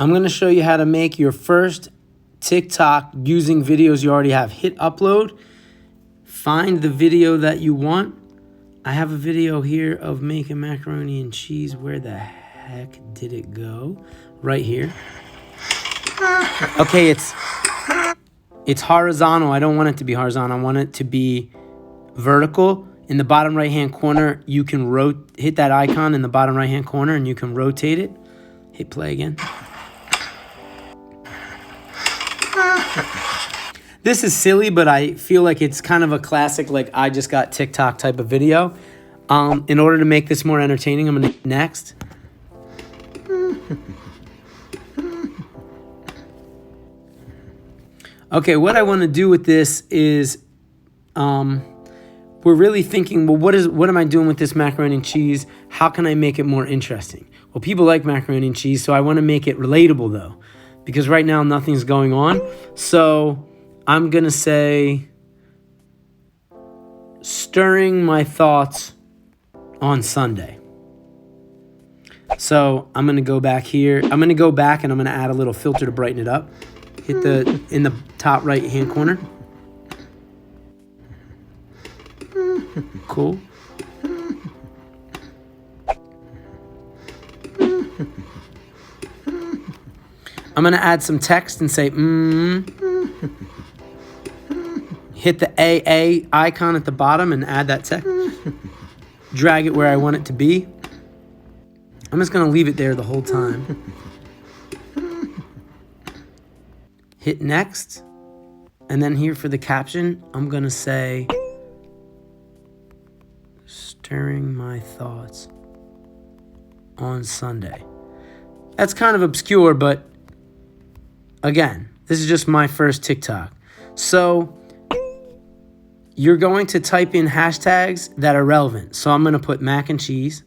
I'm going to show you how to make your first TikTok using videos you already have. Hit upload. Find the video that you want. I have a video here of making macaroni and cheese. Where the heck did it go? Right here. Okay, it's horizontal. I don't want it to be horizontal. I want it to be vertical. In the bottom right hand corner, you can hit that icon in the bottom right hand corner and you can rotate it. Hit play again. This is silly, but I feel like it's kind of a classic, like I just got TikTok type of video. In order to make this more entertaining, I'm going to next. Okay, what I want to do with this is we're really thinking, well, what am I doing with this macaroni and cheese? How can I make it more interesting? Well, people like macaroni and cheese, so I want to make it relatable, though, because right now nothing's going on. So I'm going to say stirring my thoughts on Sunday. So I'm going to go back here. I'm going to go back and I'm going to add a little filter to brighten it up. Hit in the top right hand corner. Cool. I'm going to add some text and say, Hit the AA icon at the bottom and add that text. Drag it where I want it to be. I'm just going to leave it there the whole time. Hit next. And then here for the caption, I'm going to say, stirring my thoughts on Sunday. That's kind of obscure, but again, this is just my first TikTok. So you're going to type in hashtags that are relevant. So I'm going to put mac and cheese.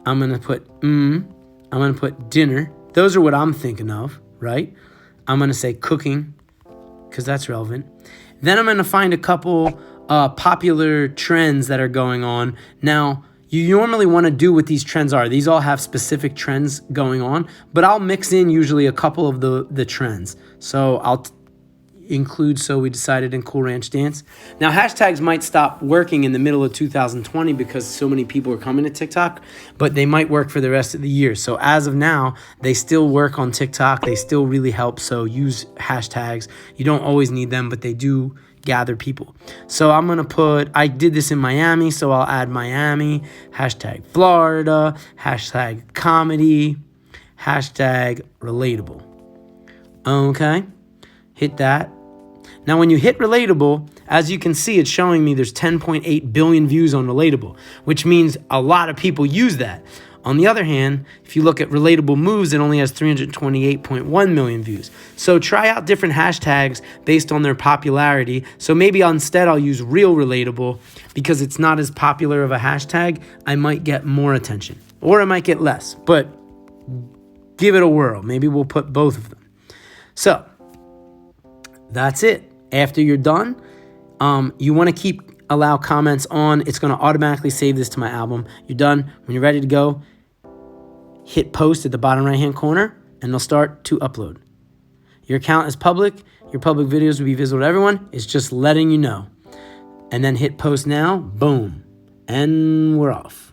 I'm going to put I'm going to put dinner. Those are what I'm thinking of, right? I'm going to say cooking because that's relevant. Then I'm going to find a couple popular trends that are going on. Now, you normally want to do what these trends are. These all have specific trends going on, but I'll mix in usually a couple of the trends. So I'll include So We Decided in Cool Ranch Dance. Now, hashtags might stop working in the middle of 2020 because so many people are coming to TikTok, but they might work for the rest of the year. So as of now, they still work on TikTok. They still really help. So use hashtags. You don't always need them, but they do gather people. So I'm going to put, I did this in Miami, so I'll add Miami, hashtag Florida, hashtag comedy, hashtag relatable. Okay, hit that. Now, when you hit relatable, as you can see, it's showing me there's 10.8 billion views on relatable, which means a lot of people use that. On the other hand, if you look at relatable moves, it only has 328.1 million views. So try out different hashtags based on their popularity. So maybe instead I'll use real relatable because it's not as popular of a hashtag. I might get more attention or I might get less, but give it a whirl. Maybe we'll put both of them. So that's it. After you're done, you want to allow comments on. It's going to automatically save this to my album. You're done. When you're ready to go, hit post at the bottom right hand corner and they'll start to upload. Your account is public. Your public videos will be visible to everyone. It's just letting you know. And then hit post now. Boom. And we're off.